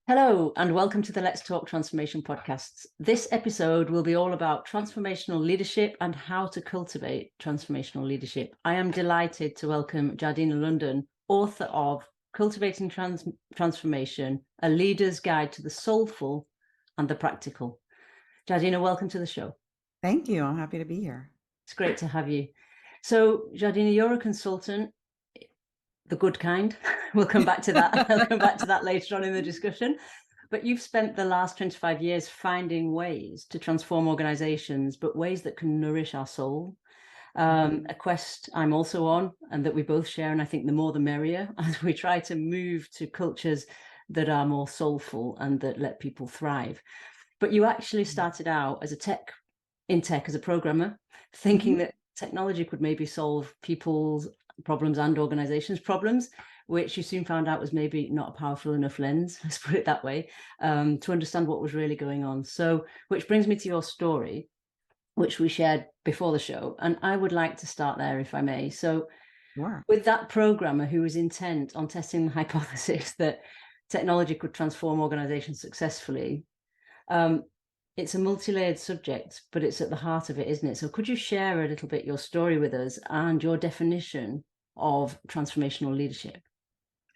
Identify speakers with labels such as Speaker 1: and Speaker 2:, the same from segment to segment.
Speaker 1: Hello, and welcome to the Let's Talk Transformation podcasts. This episode will be all about transformational leadership and how to cultivate transformational leadership. I am delighted to welcome Jardena London, author of Cultivating Transformation, A Leader's Guide to the Soulful and the Practical. Jardena, welcome to the show.
Speaker 2: Thank you. I'm happy to be here.
Speaker 1: It's great to have you. So, Jardena, you're a consultant, the good kind. We'll come back to that. I'll come back to that later on in the discussion. But you've spent the last 25 years finding ways to transform organizations, but ways that can nourish our soul. A quest I'm also on, and that we both share, and I think the more the merrier, as we try to move to cultures that are more soulful and that let people thrive. But you actually started out as as a programmer, thinking that technology could maybe solve people's problems and organizations' problems, which you soon found out was maybe not a powerful enough lens, let's put it that way, to understand what was really going on. So, which brings me to your story, which we shared before the show. And I would like to start there, if I may. So,
Speaker 2: Sure.
Speaker 1: with that programmer who was intent on testing the hypothesis that technology could transform organizations successfully, it's a multi-layered subject, but it's at the heart of it, isn't it? So could you share a little bit your story with us and your definition of transformational leadership?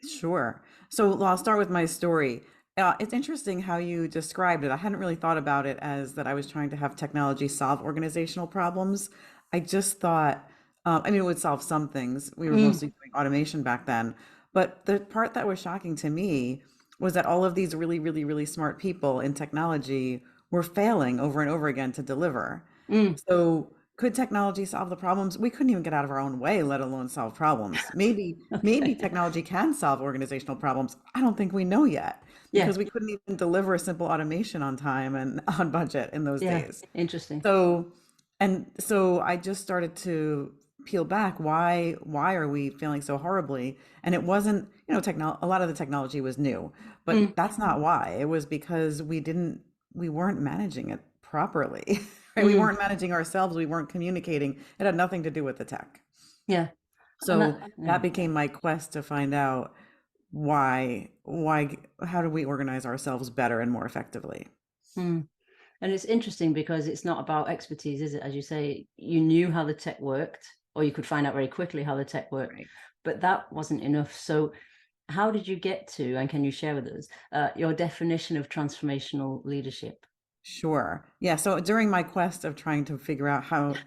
Speaker 2: Sure. So I'll start with my story. It's interesting how you described it. I hadn't really thought about it as that I was trying to have technology solve organizational problems. I just thought, it would solve some things. We were mostly doing automation back then. But the part that was shocking to me was that all of these really, really, really smart people in technology were failing over and over again to deliver.
Speaker 1: Mm.
Speaker 2: So could technology solve the problems? We couldn't even get out of our own way, let alone solve problems. Maybe
Speaker 1: Okay.
Speaker 2: technology can solve organizational problems. I don't think we know yet
Speaker 1: Yeah.
Speaker 2: because we couldn't even deliver a simple automation on time and on budget in those
Speaker 1: Yeah.
Speaker 2: days.
Speaker 1: Interesting.
Speaker 2: So, and so I just started to peel back. Why are we failing so horribly? And it wasn't, a lot of the technology was new, but
Speaker 1: Mm.
Speaker 2: that's not why. It was because we weren't managing it properly. Right? We
Speaker 1: Mm.
Speaker 2: weren't managing ourselves. We weren't communicating. It had nothing to do with the tech.
Speaker 1: Yeah. And
Speaker 2: So
Speaker 1: yeah.
Speaker 2: that became my quest to find out how do we organize ourselves better and more effectively?
Speaker 1: Mm. And it's interesting because it's not about expertise, is it? As you say, you knew how the tech worked, or you could find out very quickly how the tech worked,
Speaker 2: Right.
Speaker 1: but that wasn't enough. So how did you get to, and can you share with us, your definition of transformational leadership?
Speaker 2: Sure. Yeah. So during my quest of trying to figure out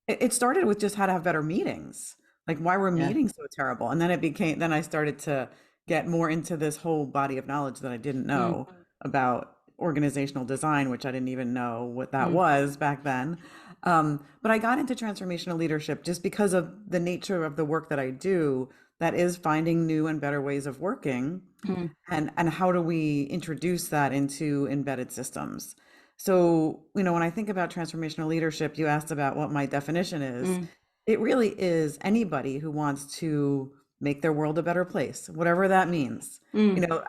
Speaker 2: it started with just how to have better meetings. Like why were
Speaker 1: Yeah.
Speaker 2: meetings so terrible? And then I started to get more into this whole body of knowledge that I didn't
Speaker 1: Mm.
Speaker 2: know about organizational design, which I didn't even know what that
Speaker 1: Mm.
Speaker 2: was back then. But I got into transformational leadership just because of the nature of the work that I do, that is finding new and better ways of working.
Speaker 1: Mm.
Speaker 2: And how do we introduce that into embedded systems? So, when I think about transformational leadership, you asked about what my definition is.
Speaker 1: Mm.
Speaker 2: It really is anybody who wants to make their world a better place, whatever that means.
Speaker 1: Mm.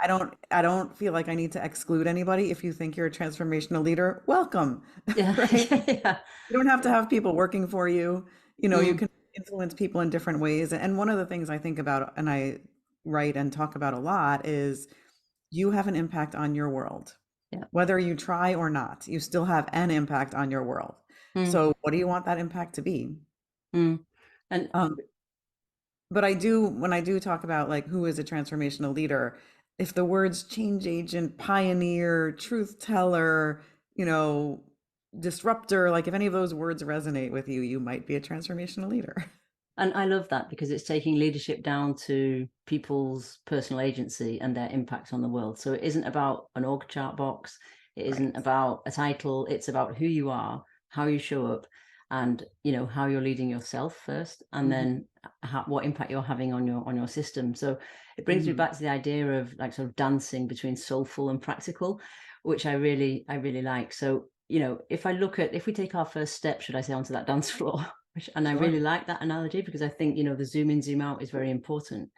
Speaker 2: I don't feel like I need to exclude anybody. If you think you're a transformational leader, welcome,
Speaker 1: Yeah.
Speaker 2: right?
Speaker 1: Yeah.
Speaker 2: You don't have to have people working for you. You
Speaker 1: Mm.
Speaker 2: can influence people in different ways. And one of the things I think about and I write and talk about a lot is you have an impact on your world.
Speaker 1: Yeah.
Speaker 2: Whether you try or not, you still have an impact on your world.
Speaker 1: Mm.
Speaker 2: So what do you want that impact to be?
Speaker 1: Mm. And
Speaker 2: Um, but when I do talk about like who is a transformational leader, if the words change agent, pioneer, truth teller, you know, disruptor, like if any of those words resonate with you, you might be a transformational leader.
Speaker 1: and I love that because it's taking leadership down to people's personal agency and their impact on the world. So it isn't about an org chart box. It isn't
Speaker 2: Right.
Speaker 1: about a title. It's about who you are, how you show up, and how you're leading yourself first, and
Speaker 2: Hmm.
Speaker 1: then what impact you're having on your system. So it brings me
Speaker 2: Hmm.
Speaker 1: back to the idea of like sort of dancing between soulful and practical, which I really like. So if we take our first step, should I say, onto that dance floor, and I
Speaker 2: Sure.
Speaker 1: really like that analogy because I think the zoom in, zoom out is very important.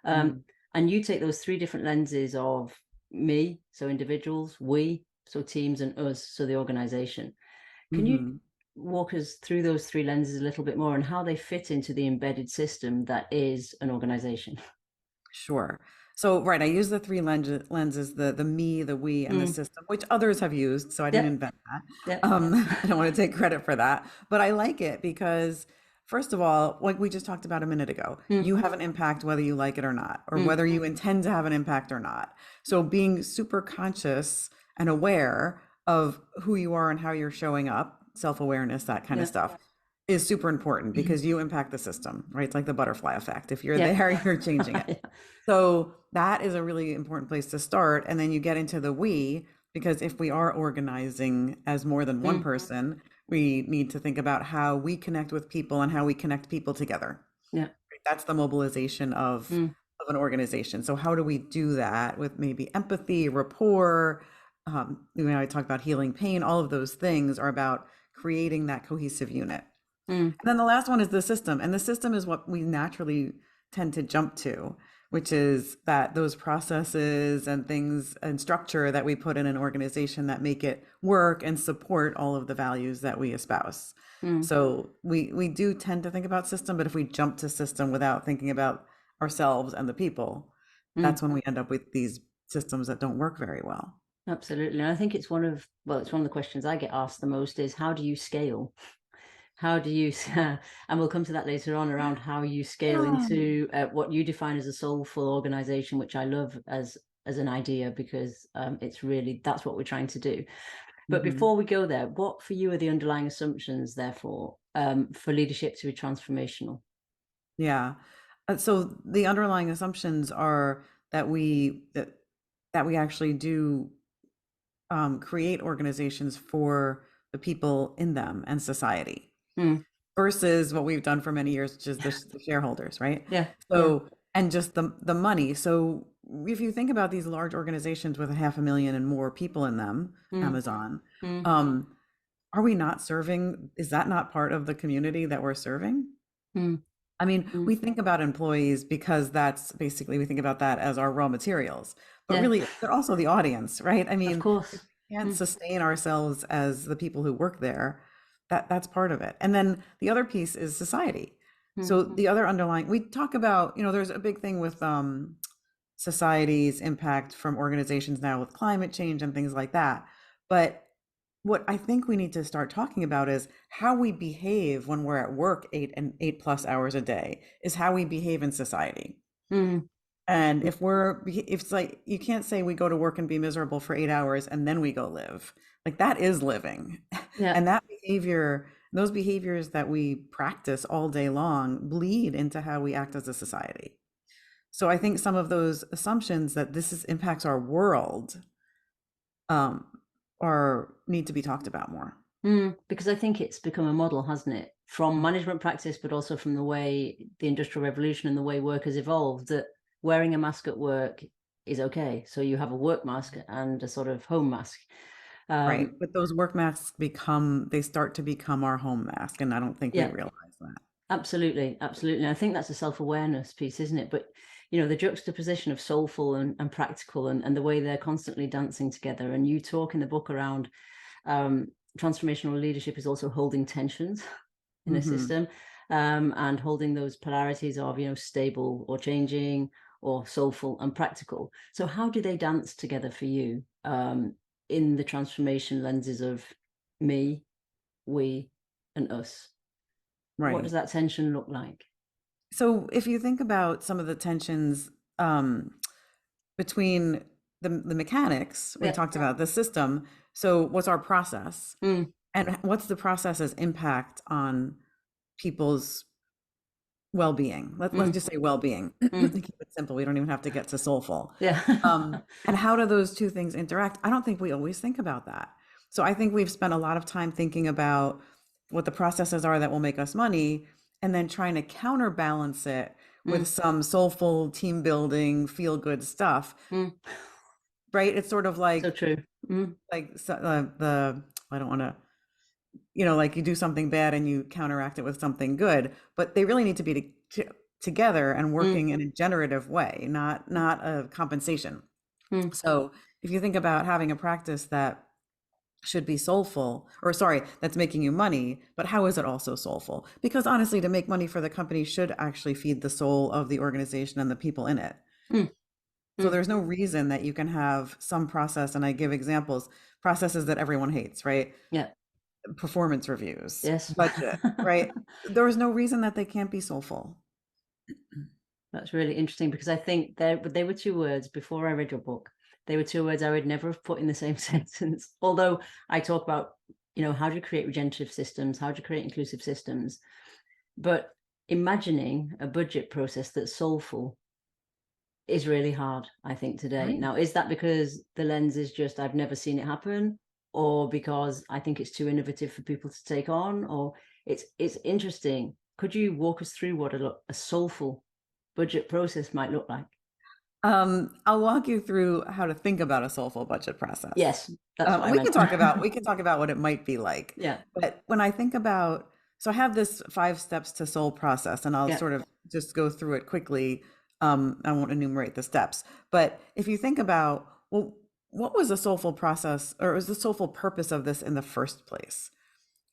Speaker 1: Um,
Speaker 2: Mm.
Speaker 1: and you take those three different lenses of me, so individuals, we, so teams, and us, so the organization. Can you
Speaker 2: Hmm.
Speaker 1: walk us through those three lenses a little bit more and how they fit into the embedded system that is an organization?
Speaker 2: Sure. So, right, I use the three lenses, the me, the we, and the
Speaker 1: Mm.
Speaker 2: system, which others have used, so I didn't
Speaker 1: Yep.
Speaker 2: invent that.
Speaker 1: Yep.
Speaker 2: I don't want to take credit for that, but I like it because, first of all, like we just talked about a minute ago,
Speaker 1: Mm.
Speaker 2: you have an impact whether you like it or not, or
Speaker 1: Mm.
Speaker 2: whether you intend to have an impact or not. So, being super conscious and aware of who you are and how you're showing up, self-awareness, that kind of
Speaker 1: Yep.
Speaker 2: stuff, is super important because you impact the system, right? It's like the butterfly effect. If you're
Speaker 1: Yep.
Speaker 2: there, you're changing it.
Speaker 1: Yeah.
Speaker 2: So that is a really important place to start. And then you get into the we, because if we are organizing as more than one
Speaker 1: Mm.
Speaker 2: person, we need to think about how we connect with people and how we connect people together.
Speaker 1: Yeah.
Speaker 2: That's the mobilization
Speaker 1: Mm.
Speaker 2: of an organization. So how do we do that with maybe empathy, rapport? I talk about healing pain. All of those things are about creating that cohesive unit.
Speaker 1: Mm.
Speaker 2: And then the last one is the system. And the system is what we naturally tend to jump to, which is that those processes and things and structure that we put in an organization that make it work and support all of the values that we espouse.
Speaker 1: Mm.
Speaker 2: So we do tend to think about system, but if we jump to system without thinking about ourselves and the people,
Speaker 1: Mm.
Speaker 2: that's when we end up with these systems that don't work very well.
Speaker 1: Absolutely. And I think it's one of, well, it's one of the questions I get asked the most is how do you scale? How do you, and we'll come to that later on around how you scale
Speaker 2: Yeah.
Speaker 1: into what you define as a soulful organization, which I love as an idea because it's really, that's what we're trying to do. But
Speaker 2: Mhm.
Speaker 1: before we go there, what for you are the underlying assumptions, therefore, for leadership to be transformational?
Speaker 2: Yeah. So the underlying assumptions are that we actually do create organizations for the people in them and society
Speaker 1: Mm.
Speaker 2: versus what we've done for many years, which is the shareholders, right?
Speaker 1: Yeah. Yeah.
Speaker 2: So and just the money. So if you think about these large organizations with 500,000 and more people in them,
Speaker 1: Mm.
Speaker 2: Amazon,
Speaker 1: Mm.
Speaker 2: um, are we not serving? Is that not part of the community that we're serving?
Speaker 1: Mm.
Speaker 2: I mean,
Speaker 1: Mm.
Speaker 2: we think about employees because that's basically we think about that as our raw materials, but
Speaker 1: Yeah.
Speaker 2: really they're also the audience, right? I
Speaker 1: Of
Speaker 2: mean, if
Speaker 1: course.
Speaker 2: we can't
Speaker 1: Mm.
Speaker 2: sustain ourselves as the people who work there, that's part of it. And then the other piece is society.
Speaker 1: Mm.
Speaker 2: So the other underlying, we talk about, there's a big thing with society's impact from organizations now with climate change and things like that. But what I think we need to start talking about is how we behave when we're at work 8 plus hours a day is how we behave in society.
Speaker 1: Mm.
Speaker 2: And if it's like, you can't say we go to work and be miserable for 8 hours and then we go live. Like that is living.
Speaker 1: Yeah.
Speaker 2: And that behavior, those behaviors that we practice all day long bleed into how we act as a society. So I think some of those assumptions that impacts our world um, are need to be talked about more.
Speaker 1: Because I think it's become a model, hasn't it? From management practice, but also from the way the Industrial Revolution and the way work has evolved, that wearing a mask at work is okay. So you have a work mask and a sort of home mask.
Speaker 2: Right.
Speaker 1: Um,
Speaker 2: But those work masks they start to become our home mask. And I don't think we
Speaker 1: yeah,
Speaker 2: realize that.
Speaker 1: absolutely, absolutely. And I think that's a self-awareness piece, isn't it? But the juxtaposition of soulful and practical and the way they're constantly dancing together. And you talk in the book around um, transformational leadership is also holding tensions in a
Speaker 2: Hmm.
Speaker 1: system, and holding those polarities of stable or changing or soulful and practical. So how do they dance together for you in the transformation lenses of me, we, and us? What does
Speaker 2: Right.
Speaker 1: that tension look like?
Speaker 2: So if you think about some of the tensions between the mechanics, we
Speaker 1: Yeah.
Speaker 2: talked about the system. So what's our process?
Speaker 1: Mm.
Speaker 2: And what's the process's impact on people's well-being? Let's
Speaker 1: Mm.
Speaker 2: just say well-being.
Speaker 1: Mm.
Speaker 2: Keep it simple. We don't even have to get to soulful.
Speaker 1: Yeah.
Speaker 2: And how do those two things interact? I don't think we always think about that. So I think we've spent a lot of time thinking about what the processes are that will make us money and then trying to counterbalance it with
Speaker 1: Mm.
Speaker 2: some soulful team building, feel good stuff,
Speaker 1: Mm.
Speaker 2: right? It's sort of
Speaker 1: So true. Mm.
Speaker 2: the I don't want to, like you do something bad and you counteract it with something good, but they really need to be together and
Speaker 1: Mm.
Speaker 2: working in a generative way, not a compensation.
Speaker 1: Mm.
Speaker 2: So if you think about having a practice that should be soulful, or sorry, that's making you money, but how is it also soulful? Because honestly, to make money for the company should actually feed the soul of the organization and the people in it.
Speaker 1: Mm.
Speaker 2: So
Speaker 1: Mm,
Speaker 2: there's no reason that you can have some process, and I give examples, processes that everyone hates, right?
Speaker 1: yeah.
Speaker 2: Performance reviews,
Speaker 1: Yes.
Speaker 2: budget, right? There was no reason that they can't be soulful.
Speaker 1: That's really interesting because I think they were two words before I read your book. They were two words I would never have put in the same sentence. Although I talk about, how do you create regenerative systems? How do you create inclusive systems? But imagining a budget process that's soulful is really hard, I think, today.
Speaker 2: Right.
Speaker 1: Now, is that because the lens is just I've never seen it happen, or because I think it's too innovative for people to take on, or it's interesting. Could you walk us through what a soulful budget process might look like?
Speaker 2: I'll walk you through how to think about a soulful budget process.
Speaker 1: Yes, that's what
Speaker 2: And
Speaker 1: I meant.
Speaker 2: we can talk about what it might be like.
Speaker 1: Yeah,
Speaker 2: But when I think about, so I have this 5 steps to soul process, and I'll
Speaker 1: yeah,
Speaker 2: sort of just go through it quickly. I won't enumerate the steps, but if you think about, well, what was the soulful process, or was the soulful purpose of this in the first place?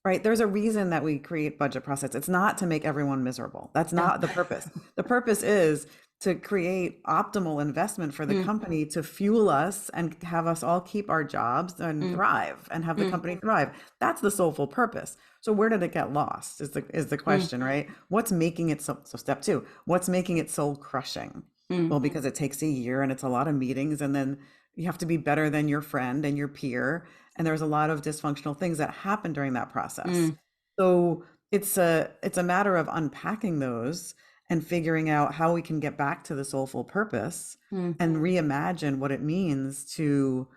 Speaker 2: Right? There's a reason that we create budget process. It's not to make everyone miserable. That's
Speaker 1: yeah.
Speaker 2: not the purpose. The purpose is to create optimal investment for the
Speaker 1: Mm,
Speaker 2: company to fuel us and have us all keep our jobs and
Speaker 1: mm,
Speaker 2: thrive and have the
Speaker 1: mm,
Speaker 2: company thrive. That's the soulful purpose. So where did it get lost is the
Speaker 1: mm,
Speaker 2: question, right? What's making it so step two, what's making it soul crushing? Well,
Speaker 1: mm,
Speaker 2: because it takes a year and it's a lot of meetings, and then you have to be better than your friend and your peer, and there's a lot of dysfunctional things that happen during that process.
Speaker 1: mm,
Speaker 2: So it's a matter of unpacking those and figuring out how we can get back to the soulful purpose
Speaker 1: mm,
Speaker 2: and reimagine what it means to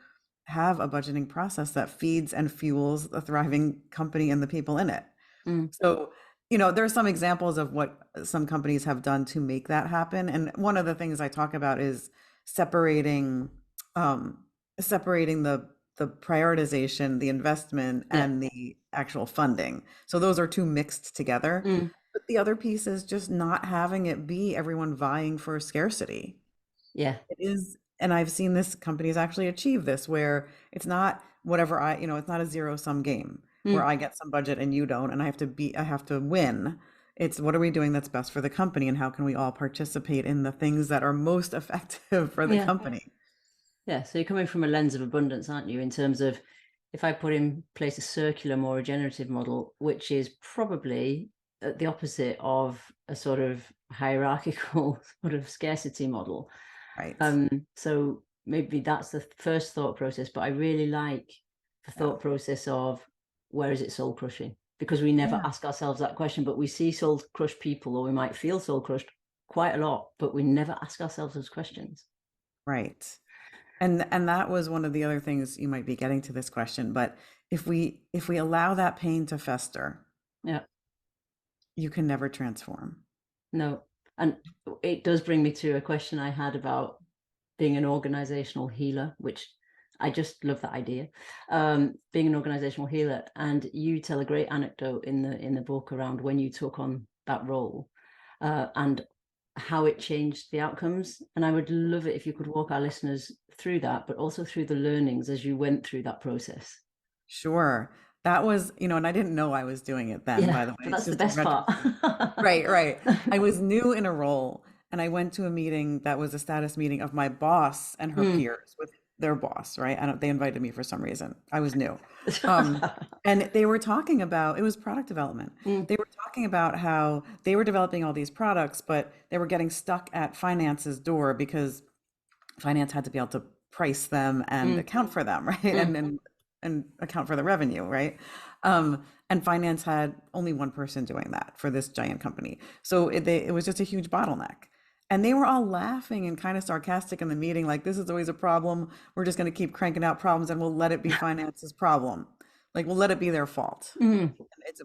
Speaker 2: have a budgeting process that feeds and fuels a thriving company and the people in it.
Speaker 1: mm.
Speaker 2: So, there's some examples of what some companies have done to make that happen. And one of the things I talk about is separating um, separating the prioritization, the investment,
Speaker 1: Yeah,
Speaker 2: and the actual funding. So those are two mixed together.
Speaker 1: mm,
Speaker 2: But the other piece is just not having it be everyone vying for scarcity.
Speaker 1: yeah,
Speaker 2: It is, and I've seen this companies actually achieve this where it's not whatever it's not a zero sum game where
Speaker 1: mm,
Speaker 2: I get some budget and you don't, and I have to win. It's what are we doing that's best for the company, and how can we all participate in the things that are most effective for the
Speaker 1: yeah.
Speaker 2: company?
Speaker 1: Yeah, so you're coming from a lens of abundance, aren't you? In terms of if I put in place a circular, more regenerative model, which is probably the opposite of a sort of hierarchical sort of scarcity model.
Speaker 2: Right.
Speaker 1: So maybe that's the first thought process, but I really like the
Speaker 2: Yeah.
Speaker 1: thought process of where is it soul crushing? Because we never
Speaker 2: Yeah.
Speaker 1: ask ourselves that question, but we see soul crushed people, or we might feel soul crushed quite a lot, but we never ask ourselves those questions.
Speaker 2: Right. And that was one of the other things, you might be getting to this question, but if we allow that pain to fester,
Speaker 1: Yeah.
Speaker 2: you can never transform.
Speaker 1: No. And it does bring me to a question I had about being an organizational healer, which I just love that idea. Being an organizational healer, and you tell a great anecdote in the book around when you took on that role, and how it changed the outcomes. And I would love it if you could walk our listeners through that, but also through the learnings as you went through that process.
Speaker 2: Sure. That was, and I didn't know I was doing it then,
Speaker 1: Yeah,
Speaker 2: by the way.
Speaker 1: but
Speaker 2: It's
Speaker 1: that's the
Speaker 2: just in
Speaker 1: best part.
Speaker 2: retrospect. Right, right. I was new in a role, and I went to a meeting that was a status meeting of my boss and her
Speaker 1: Mm.
Speaker 2: peers with their boss, right? They invited me for some reason. I was new. Um, and they were talking about, it was product development.
Speaker 1: Mm,
Speaker 2: They were talking about how they were developing all these products, but they were getting stuck at finance's door because finance had to be able to price them and
Speaker 1: mm,
Speaker 2: account for them, right?
Speaker 1: mm.
Speaker 2: And account for the revenue, right? And finance had only one person doing that for this giant company. So it was just a huge bottleneck. And they were all laughing and kind of sarcastic in the meeting, like, this is always a problem. We're just going to keep cranking out problems and we'll let it be finance's problem. Like, we'll let it be their fault.
Speaker 1: Mm,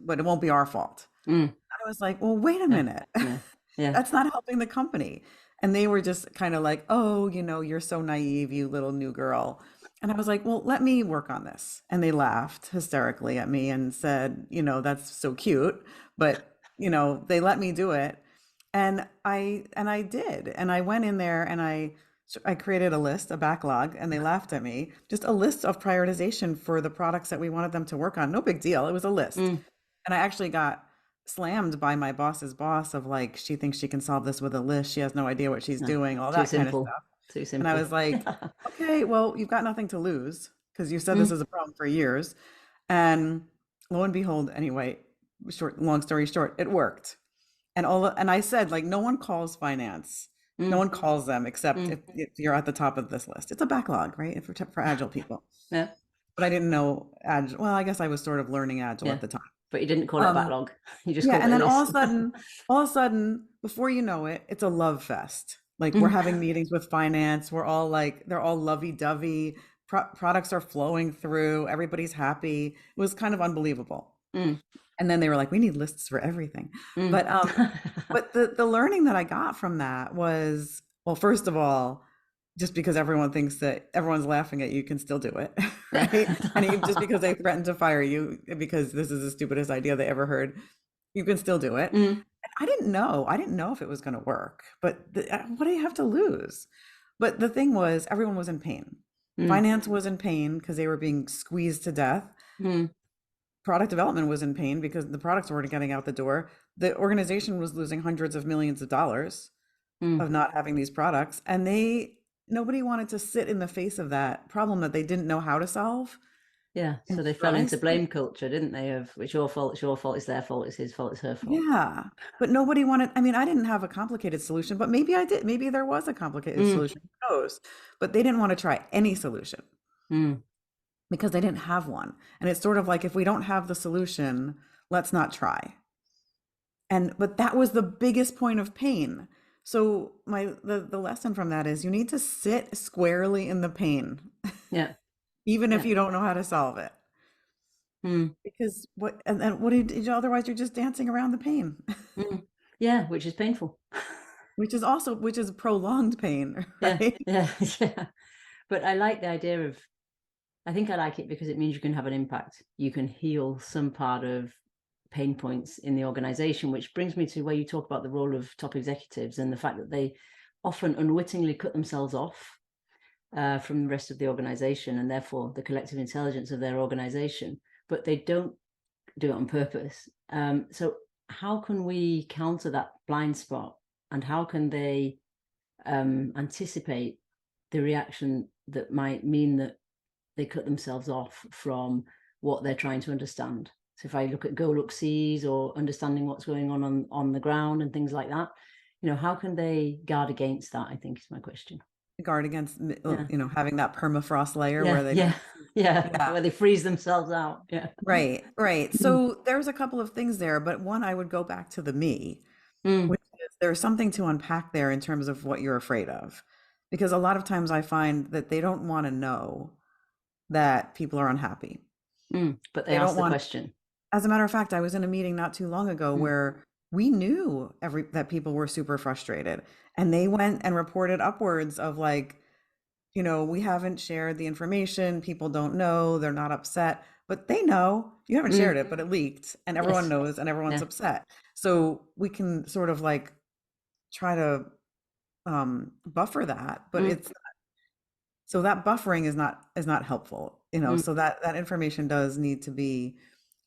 Speaker 2: But it won't be our fault.
Speaker 1: mm.
Speaker 2: I was like, well, wait a
Speaker 1: Yeah,
Speaker 2: minute.
Speaker 1: yeah, yeah.
Speaker 2: That's not helping the company. And they were just kind of like, oh, you're so naive, you little new girl. And I was like, well, let me work on this. And they laughed hysterically at me and said, that's so cute. But, they let me do it. And I did. And I went in there and I created a list, a backlog, and they laughed at me. Just a list of prioritization for the products that we wanted them to work on. No big deal. It was a list.
Speaker 1: Mm.
Speaker 2: And I actually got slammed by my boss's boss of like, she thinks she can solve this with a list. She has no idea what she's
Speaker 1: No,
Speaker 2: doing, all
Speaker 1: too
Speaker 2: that kind of
Speaker 1: simple.
Speaker 2: stuff.
Speaker 1: Too
Speaker 2: And I
Speaker 1: simple.
Speaker 2: was like, okay, well, you've got nothing to lose because you said this
Speaker 1: Mm,
Speaker 2: is a problem for years. And lo and behold, anyway, long story short, it worked. And I said, like, no one calls finance. No
Speaker 1: mm,
Speaker 2: one calls them except
Speaker 1: mm.
Speaker 2: if you're at the top of this list. It's a backlog, right? For agile people.
Speaker 1: Yeah,
Speaker 2: But I didn't know agile. Well, I guess I was sort of learning agile
Speaker 1: yeah.
Speaker 2: at the time.
Speaker 1: But you didn't call it a
Speaker 2: Um,
Speaker 1: backlog. You just
Speaker 2: yeah,
Speaker 1: called
Speaker 2: and
Speaker 1: it a
Speaker 2: then
Speaker 1: list.
Speaker 2: all of a sudden, before you know it, it's a love fest. Like we're
Speaker 1: Mm,
Speaker 2: having meetings with finance. We're all like, they're all lovey-dovey. Products are flowing through. Everybody's happy. It was kind of unbelievable.
Speaker 1: mm,
Speaker 2: And then they were like, we need lists for everything.
Speaker 1: mm.
Speaker 2: But the learning that I got from that was, well, first of all, just because everyone thinks that everyone's laughing at you can still do it,
Speaker 1: Yeah.
Speaker 2: right? And just because they threaten to fire you because this is the stupidest idea they ever heard, you can still do it.
Speaker 1: Mm,
Speaker 2: I didn't know. I didn't know if it was going to work, but what do you have to lose? But the thing was, everyone was in pain.
Speaker 1: mm,
Speaker 2: Finance was in pain because they were being squeezed to death.
Speaker 1: mm,
Speaker 2: Product development was in pain because the products weren't getting out the door. The organization was losing hundreds of millions of dollars
Speaker 1: mm.
Speaker 2: of not having these products. And nobody wanted to sit in the face of that problem that they didn't know how to solve
Speaker 1: Yeah.
Speaker 2: and
Speaker 1: So they fell
Speaker 2: try.
Speaker 1: into blame culture, didn't they? Of it's your fault, it's your fault, it's their fault, it's his fault, it's her fault.
Speaker 2: Yeah. But nobody wanted, I mean, I didn't have a complicated solution, but maybe I did. Maybe there was a complicated
Speaker 1: Mm,
Speaker 2: solution. Who knows? But they didn't want to try any solution
Speaker 1: mm.
Speaker 2: because they didn't have one. And it's sort of like if we don't have the solution, let's not try. But that was the biggest point of pain. So the lesson from that is you need to sit squarely in the pain,
Speaker 1: Yeah.
Speaker 2: even if
Speaker 1: Yeah.
Speaker 2: you don't know how to solve it.
Speaker 1: Mm,
Speaker 2: Because what do you otherwise you're just dancing around the pain,
Speaker 1: mm. Yeah, which is painful.
Speaker 2: which is prolonged pain,
Speaker 1: Yeah.
Speaker 2: right?
Speaker 1: Yeah. Yeah. But I like the idea of, I think I like it because it means you can have an impact. You can heal some part of pain points in the organization, which brings me to where you talk about the role of top executives and the fact that they often unwittingly cut themselves off from the rest of the organization and therefore the collective intelligence of their organization, but they don't do it on purpose. So how can we counter that blind spot, and how can they anticipate the reaction that might mean that they cut themselves off from what they're trying to understand? So if I look at go look sees or understanding what's going on the ground and things like that, how can they guard against that, I think is my question.
Speaker 2: Guard against
Speaker 1: Yeah.
Speaker 2: having that permafrost layer where
Speaker 1: Yeah.
Speaker 2: they
Speaker 1: Yeah.
Speaker 2: don't.
Speaker 1: Yeah.
Speaker 2: Yeah.
Speaker 1: Where they freeze themselves out. Yeah.
Speaker 2: Right, right.
Speaker 1: Mm,
Speaker 2: So there's a couple of things there, but one, I would go back to the me,
Speaker 1: mm,
Speaker 2: which is there's something to unpack there in terms of what you're afraid of. Because a lot of times I find that they don't want to know that people are unhappy.
Speaker 1: mm. But they
Speaker 2: They
Speaker 1: ask
Speaker 2: don't
Speaker 1: the
Speaker 2: want,
Speaker 1: question.
Speaker 2: as a matter of fact, I was in a meeting not too long ago
Speaker 1: Mm,
Speaker 2: where we knew that people were super frustrated and they went and reported upwards of like, we haven't shared the information. People don't know. They're not upset, but they know you haven't shared
Speaker 1: mm.
Speaker 2: it, but it leaked and everyone
Speaker 1: Yes.
Speaker 2: knows and everyone's
Speaker 1: Yeah.
Speaker 2: upset. So we can sort of like try to buffer that, but
Speaker 1: Mm,
Speaker 2: it's so that buffering is not helpful,
Speaker 1: mm,
Speaker 2: so that information does need to be,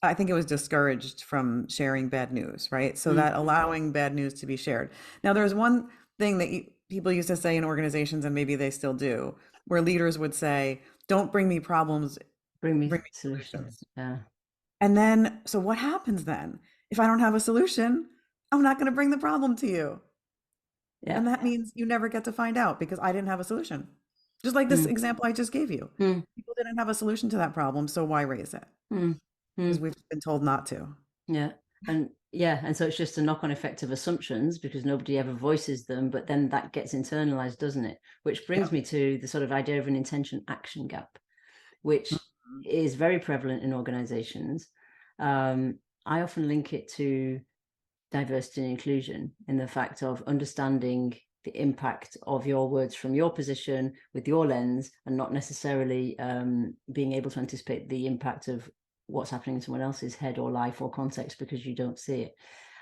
Speaker 2: I think it was discouraged from sharing bad news, right? So
Speaker 1: mm.
Speaker 2: that allowing bad news to be shared. Now, there's one thing that people used to say in organizations, and maybe they still do, where leaders would say, don't bring me problems,
Speaker 1: Bring me
Speaker 2: bring me
Speaker 1: solutions.
Speaker 2: solutions.
Speaker 1: Yeah.
Speaker 2: And then, so what happens then? If I don't have a solution, I'm not going to bring the problem to you.
Speaker 1: Yeah.
Speaker 2: And that means you never get to find out because I didn't have a solution. Just like this
Speaker 1: Mm,
Speaker 2: example I just gave you.
Speaker 1: mm,
Speaker 2: People didn't have a solution to that problem, so why raise it?
Speaker 1: mm,
Speaker 2: Because
Speaker 1: mm.
Speaker 2: we've been told not to.
Speaker 1: Yeah. And so it's just a knock-on effect of assumptions because nobody ever voices them, but then that gets internalized, doesn't it? Which brings
Speaker 2: Yep.
Speaker 1: me to the sort of idea of an intention action gap, which
Speaker 2: Mhm.
Speaker 1: is very prevalent in organizations. I often link it to diversity and inclusion in the fact of understanding the impact of your words from your position with your lens and not necessarily being able to anticipate the impact of what's happening in someone else's head or life or context because you don't see it.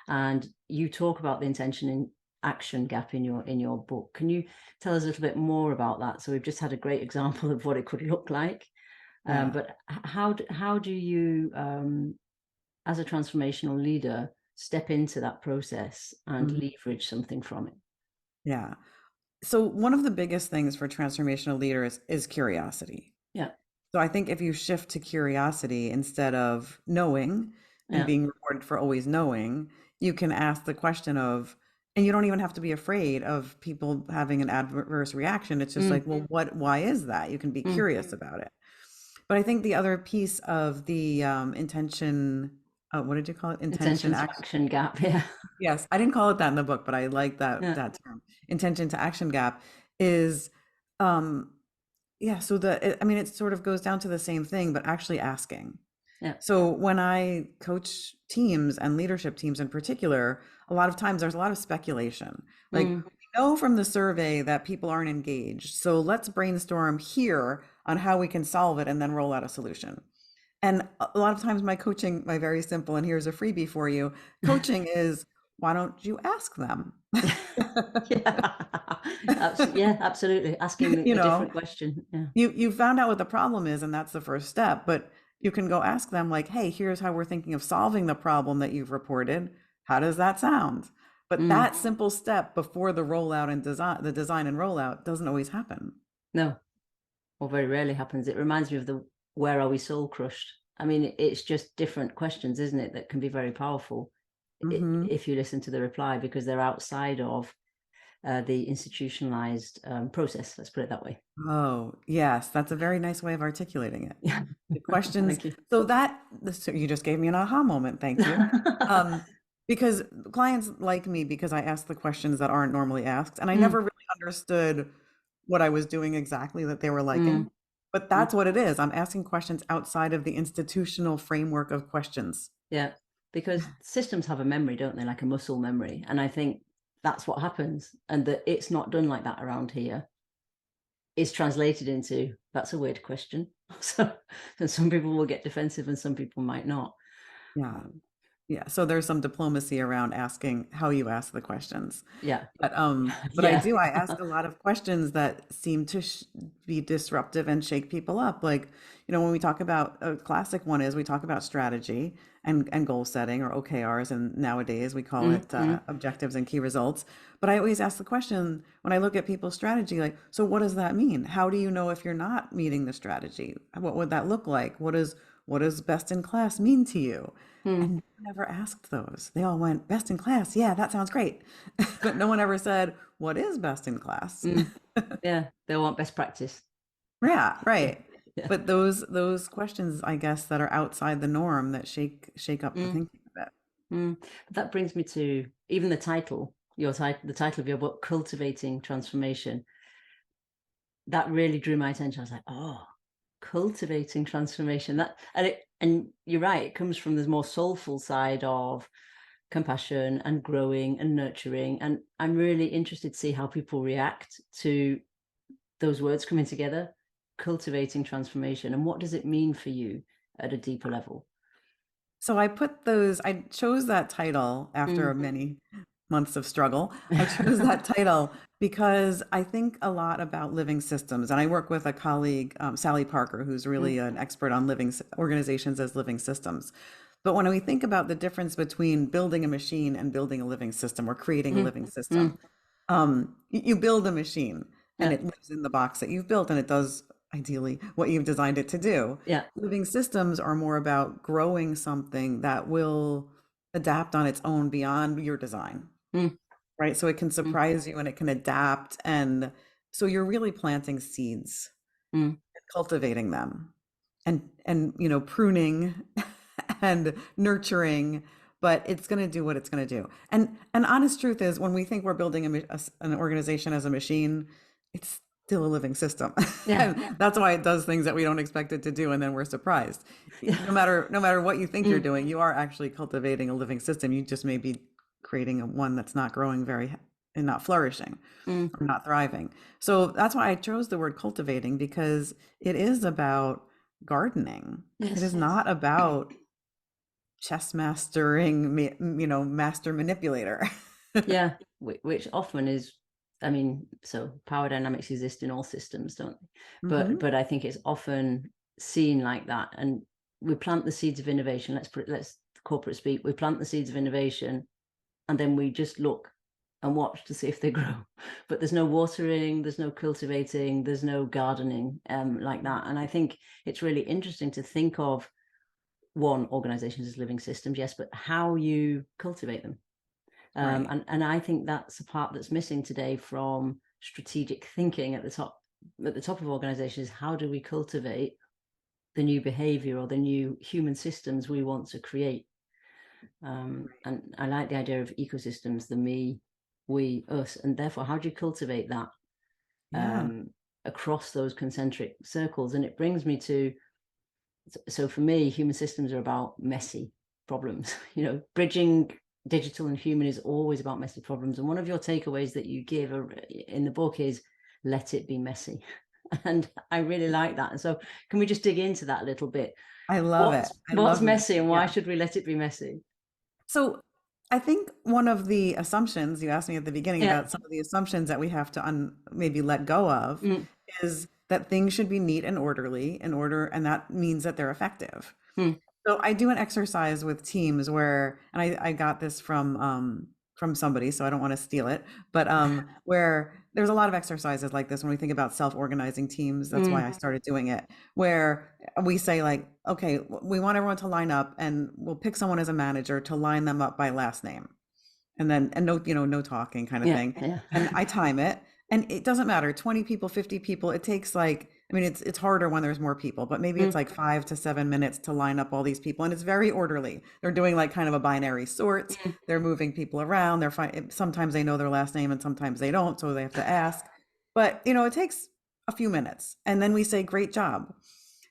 Speaker 1: And you talk about the intention and action gap in your book. Can you tell us a little bit more about that? So we've just had a great example of what it could look like,
Speaker 2: Yeah.
Speaker 1: but how do you as a transformational leader step into that process and
Speaker 2: Mhm.
Speaker 1: leverage something from it?
Speaker 2: Yeah. So one of the biggest things for transformational leaders is curiosity.
Speaker 1: Yeah.
Speaker 2: So I think if you shift to curiosity instead of knowing and
Speaker 1: Yeah.
Speaker 2: being rewarded for always knowing, you can ask the question of, and you don't even have to be afraid of people having an adverse reaction. It's just
Speaker 1: Mm,
Speaker 2: like, well, why is that? You can be
Speaker 1: mm.
Speaker 2: curious about it. But I think the other piece of the intention, what did you call it? Intention
Speaker 1: Attention to
Speaker 2: action.
Speaker 1: action gap. Yeah.
Speaker 2: Yes, I didn't call it that in the book, but I like
Speaker 1: Yeah.
Speaker 2: that term. Intention to action gap is um yeah, so I mean, it sort of goes down to the same thing, but actually asking.
Speaker 1: Yeah.
Speaker 2: So when I coach teams and leadership teams in particular, a lot of times there's a lot of speculation. Like,
Speaker 1: Mm,
Speaker 2: we know from the survey that people aren't engaged. So let's brainstorm here on how we can solve it and then roll out a solution. And a lot of times my coaching, my very simple, and here's a freebie for you, coaching is, why don't you ask them?
Speaker 1: yeah. Yeah, absolutely. Asking
Speaker 2: You
Speaker 1: a
Speaker 2: know,
Speaker 1: different question. Yeah.
Speaker 2: you found out what the problem is, and that's the first step, but you can go ask them like, hey, here's how we're thinking of solving the problem that you've reported. How does that sound? But
Speaker 1: Mm,
Speaker 2: that simple step before the rollout and design and rollout doesn't always happen.
Speaker 1: no, or very rarely happens. It reminds me of the where are we soul crushed? I mean, it's just different questions, isn't it, that can be very powerful
Speaker 2: Hmm.
Speaker 1: if you listen to the reply, because they're outside of the institutionalized process. Let's put it that way.
Speaker 2: Oh, yes, that's a very nice way of articulating it.
Speaker 1: Yeah.
Speaker 2: The questions,
Speaker 1: Thank you.
Speaker 2: so you just gave me an aha moment, thank you. Um, because clients like me because I ask the questions that aren't normally asked, and I
Speaker 1: Mm,
Speaker 2: never really understood what I was doing exactly that they were
Speaker 1: mm,
Speaker 2: liking. But
Speaker 1: mm.
Speaker 2: that's what it is. I'm asking questions outside of the institutional framework of questions.
Speaker 1: Yeah, because systems have a memory, don't they? Like a muscle memory. And I think that's what happens. And that it's not done like that around here. It's translated into, that's a weird question. So, and some people will get defensive and some people might not.
Speaker 2: Yeah.
Speaker 1: Um,
Speaker 2: Yeah. So there's some diplomacy around asking how you ask the questions.
Speaker 1: yeah.
Speaker 2: But
Speaker 1: Yeah.
Speaker 2: I ask a lot of questions that seem to be disruptive and shake people up. Like, when we talk about, a classic one is we talk about strategy and goal setting, or OKRs, and nowadays we call
Speaker 1: Mm,
Speaker 2: it
Speaker 1: mm,
Speaker 2: objectives and key results. But I always ask the question when I look at people's strategy, like, so what does that mean? How do you know if you're not meeting the strategy? What would that look like? What does best in class mean to you?
Speaker 1: mm,
Speaker 2: And no one ever asked those. They all went, best in class. Yeah, that sounds great. But no one ever said, what is best in class?
Speaker 1: mm. Yeah. They want best practice.
Speaker 2: Yeah,
Speaker 1: Yeah.
Speaker 2: right.
Speaker 1: Yeah.
Speaker 2: But those questions, I guess, that are outside the norm that shake up the
Speaker 1: Mm,
Speaker 2: thinking a bit.
Speaker 1: mm. But that brings me to even the title, the title of your book, Cultivating Transformation. That really drew my attention. I was like, oh, cultivating transformation. And you're right, it comes from the more soulful side of compassion and growing and nurturing. And I'm really interested to see how people react to those words coming together, cultivating transformation. And what does it mean for you at a deeper level?
Speaker 2: So I chose that title after
Speaker 1: Mm,
Speaker 2: many months of struggle. I chose that title because I think a lot about living systems. And I work with a colleague, Sally Parker, who's really
Speaker 1: mm,
Speaker 2: an expert on organizations as living systems. But when we think about the difference between building a machine and building a living system, or creating a
Speaker 1: mm,
Speaker 2: living system,
Speaker 1: mm.
Speaker 2: you build a machine and
Speaker 1: Yeah,
Speaker 2: it lives in the box that you've built, and it does ideally what you've designed it to do.
Speaker 1: yeah.
Speaker 2: Living systems are more about growing something that will adapt on its own beyond your design,
Speaker 1: Mm,
Speaker 2: right? So it can
Speaker 1: mm,
Speaker 2: surprise you and it can adapt. And so you're really planting seeds,
Speaker 1: mm.
Speaker 2: cultivating them, and pruning and nurturing, but it's going to do what it's going to do. And honest truth is, when we think we're building an organization as a machine, it's still a living system.
Speaker 1: Yeah,
Speaker 2: And that's why it does things that we don't expect it to do, and then we're surprised.
Speaker 1: yeah.
Speaker 2: No matter what you think you're
Speaker 1: Mm,
Speaker 2: doing, you are actually cultivating a living system. You just may be creating one that's not growing very and not flourishing
Speaker 1: mm.
Speaker 2: or not thriving. So that's why I chose the word cultivating, because it is about gardening. It is
Speaker 1: Yes.
Speaker 2: not about chess mastering, master manipulator.
Speaker 1: Yeah, which often is, I mean, so power dynamics exist in all systems, don't they? But
Speaker 2: Hmm.
Speaker 1: but I think it's often seen like that. And we plant the seeds of innovation. Let's corporate speak. We plant the seeds of innovation, and then we just look. and watch to see if they grow. But there's no watering, there's no cultivating, there's no gardening like that. And I think it's really interesting to think of organizations as living systems, yes, but how you cultivate them.
Speaker 2: Right.
Speaker 1: And I think that's a part that's missing today from strategic thinking at the top of organizations. How do we cultivate the new behavior or the new human systems we want to create? And I like the idea of ecosystems, the me, we, us, and therefore, how do you cultivate that
Speaker 2: Yeah.
Speaker 1: across those concentric circles? And it brings me to, so for me, human systems are about messy problems. Bridging digital and human is always about messy problems. And one of your takeaways that you give in the book is let it be messy. And I really like that. And so can we just dig into that a little bit?
Speaker 2: I love it.
Speaker 1: What's
Speaker 2: I
Speaker 1: what's
Speaker 2: love this.
Speaker 1: messy and why
Speaker 2: Yeah.
Speaker 1: should we let it be messy?
Speaker 2: So I think one of the assumptions you asked me at the beginning
Speaker 1: Yeah.
Speaker 2: about some of the assumptions that we have to maybe let go of
Speaker 1: Mm,
Speaker 2: is that things should be neat and orderly in order, and that means that they're effective.
Speaker 1: mm,
Speaker 2: So I do an exercise with teams where, and I got this from somebody, so I don't want to steal it, but where there's a lot of exercises like this when we think about self-organizing teams. That's why
Speaker 1: mm,
Speaker 2: I started doing it, where we say like, okay, we want everyone to line up, and we'll pick someone as a manager to line them up by last name, and then and no, no talking kind of
Speaker 1: yeah,
Speaker 2: thing.
Speaker 1: yeah.
Speaker 2: And I time it, and it doesn't matter, 20 people, 50 people, it takes like, I mean, it's harder when there's more people, but maybe it's
Speaker 1: Mm,
Speaker 2: like 5 to 7 minutes to line up all these people, and it's very orderly. They're doing like kind of a binary sort.
Speaker 1: mm,
Speaker 2: They're moving people around. They're fine. Sometimes they know their last name and sometimes they don't, so they have to ask. But it takes a few minutes, and then we say, "Great job."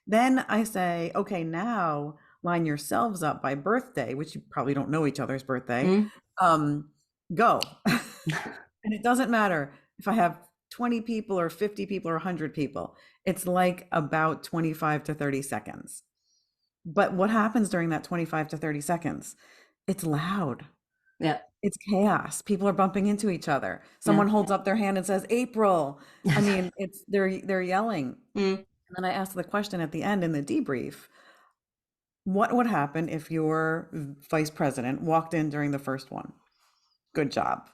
Speaker 2: Then I say, "Okay, now line yourselves up by birthday," which you probably don't know each other's birthday.
Speaker 1: mm.
Speaker 2: Um, Go. And it doesn't matter if I have 20 people or 50 people or 100 people. It's like about 25 to 30 seconds. But what happens during that 25 to 30 seconds? It's loud.
Speaker 1: Yeah,
Speaker 2: It's chaos. People are bumping into each other.
Speaker 1: yeah.
Speaker 2: Someone holds up their hand and says, "April." I mean, it's they're yelling.
Speaker 1: Mm,
Speaker 2: And then I ask the question at the end in the debrief, what would happen if your vice president walked in during the first one? Good job.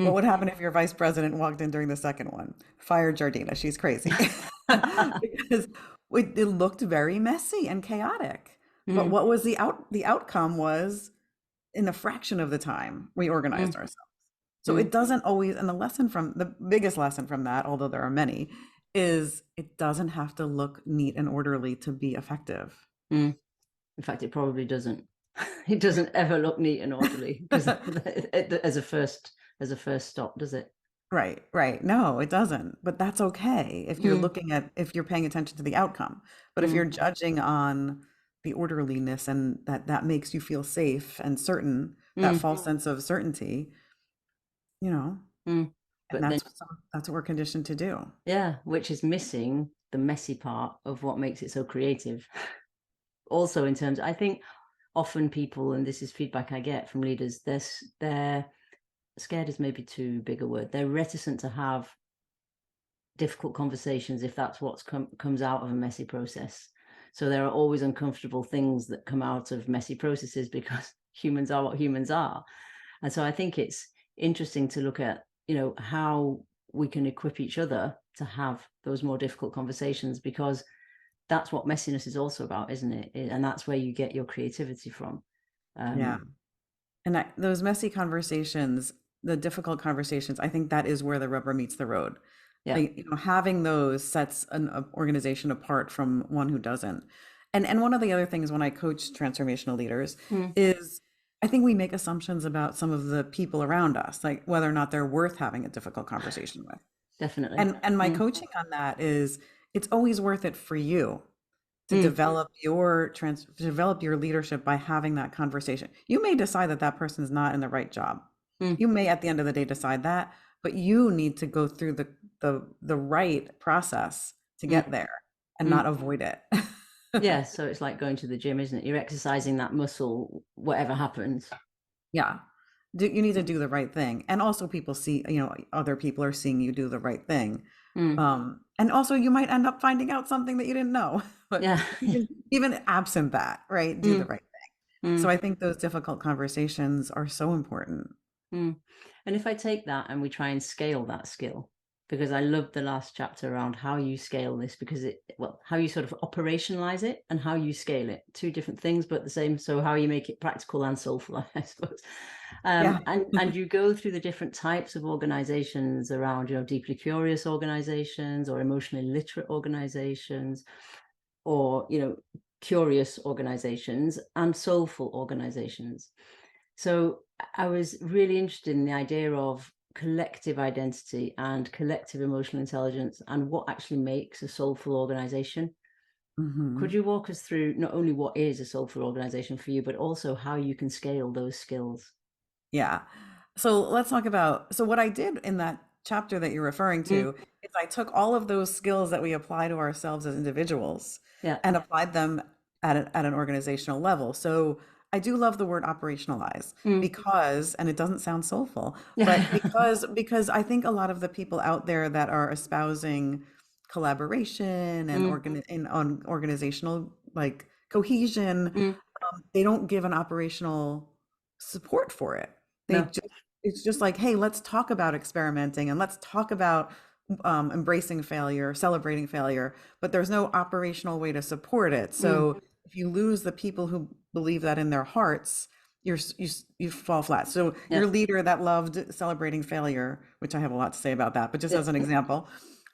Speaker 2: What
Speaker 1: mm.
Speaker 2: would happen if your vice president walked in during the second one? Fire Jardena. She's crazy. Because it looked very messy and chaotic. But
Speaker 1: Mm,
Speaker 2: what was the outcome was in a fraction of the time we organized
Speaker 1: mm,
Speaker 2: ourselves. So
Speaker 1: mm,
Speaker 2: it doesn't always, and the biggest lesson from that, although there are many, is it doesn't have to look neat and orderly to be effective.
Speaker 1: mm. In fact, it probably doesn't. It doesn't ever look neat and orderly because as a first stop, does it?
Speaker 2: Right, right. No, it doesn't. But that's okay
Speaker 1: Mm,
Speaker 2: if you're paying attention to the outcome. But if you're
Speaker 1: mm,
Speaker 2: judging on the orderliness and that makes you feel safe and certain, that
Speaker 1: mm,
Speaker 2: false sense of certainty, you know,
Speaker 1: mm.
Speaker 2: and
Speaker 1: But then,
Speaker 2: that's what we're conditioned to do.
Speaker 1: yeah, which is missing the messy part of what makes it so creative. Also, in terms, I think often people, and this is feedback I get from leaders, they're scared is maybe too big a word. They're reticent to have difficult conversations if that's what comes out of a messy process. So there are always uncomfortable things that come out of messy processes because humans are what humans are. And so I think it's interesting to look at, how we can equip each other to have those more difficult conversations, because that's what messiness is also about, isn't it? And that's where you get your creativity from.
Speaker 2: Yeah.
Speaker 1: Um,
Speaker 2: And those messy conversations, the difficult conversations, I think that is where the rubber meets the road.
Speaker 1: yeah,
Speaker 2: Like, having those sets an organization apart from one who doesn't. And one of the other things when I coach transformational leaders
Speaker 1: mm,
Speaker 2: is I think we make assumptions about some of the people around us, like whether or not they're worth having a difficult conversation with.
Speaker 1: definitely.
Speaker 2: And my
Speaker 1: Mm,
Speaker 2: coaching on that is it's always worth it for you to
Speaker 1: mm,
Speaker 2: develop your leadership by having that conversation. You may decide that that person is not in the right job.
Speaker 1: mm,
Speaker 2: You may at the end of the day decide that, but you need to go through the right process to
Speaker 1: mm,
Speaker 2: get there and
Speaker 1: mm.
Speaker 2: not avoid it.
Speaker 1: Yeah, so it's like going to the gym, isn't it? You're exercising that muscle, whatever happens.
Speaker 2: Yeah. You need to do the right thing. And also people see, other people are seeing you do the right thing.
Speaker 1: Mm,
Speaker 2: And also you might end up finding out something that you didn't know. But
Speaker 1: yeah.
Speaker 2: even absent that, right? Do the
Speaker 1: Mm,
Speaker 2: right. So
Speaker 1: mm.
Speaker 2: I think those difficult conversations are so important.
Speaker 1: Mm. And if I take that and we try and scale that skill, because I love the last chapter around how you scale this, because well, how you sort of operationalize it and how you scale it, two different things, but the same. So how you make it practical and soulful, I suppose.
Speaker 2: Yeah.
Speaker 1: And you go through the different types of organizations around, deeply curious organizations or emotionally literate organizations, or, curious organizations and soulful organizations. So I was really interested in the idea of collective identity and collective emotional intelligence and what actually makes a soulful organization. Could
Speaker 2: Hmm.
Speaker 1: you walk us through not only what is a soulful organization for you, but also how you can scale those skills?
Speaker 2: Yeah. So let's talk about, so what I did in that chapter that you're referring
Speaker 1: Mm,
Speaker 2: to is I took all of those skills that we apply to ourselves as individuals
Speaker 1: yeah.
Speaker 2: and applied them at an organizational level. So I do love the word operationalize
Speaker 1: Mm.
Speaker 2: because, and it doesn't sound soulful, but
Speaker 1: Yeah.
Speaker 2: because I think a lot of the people out there that are espousing collaboration and
Speaker 1: Mm,
Speaker 2: on organizational like cohesion,
Speaker 1: mm,
Speaker 2: they don't give an operational support for it. They
Speaker 1: no.
Speaker 2: just, it's just like, hey, let's talk about experimenting and let's talk about embracing failure, celebrating failure, but there's no operational way to support it.
Speaker 1: Mm,
Speaker 2: So if you lose the people who believe that in their hearts, you fall flat. So
Speaker 1: yeah.
Speaker 2: your leader that loved celebrating failure, which I have a lot to say about that, but just
Speaker 1: Yeah.
Speaker 2: as an example,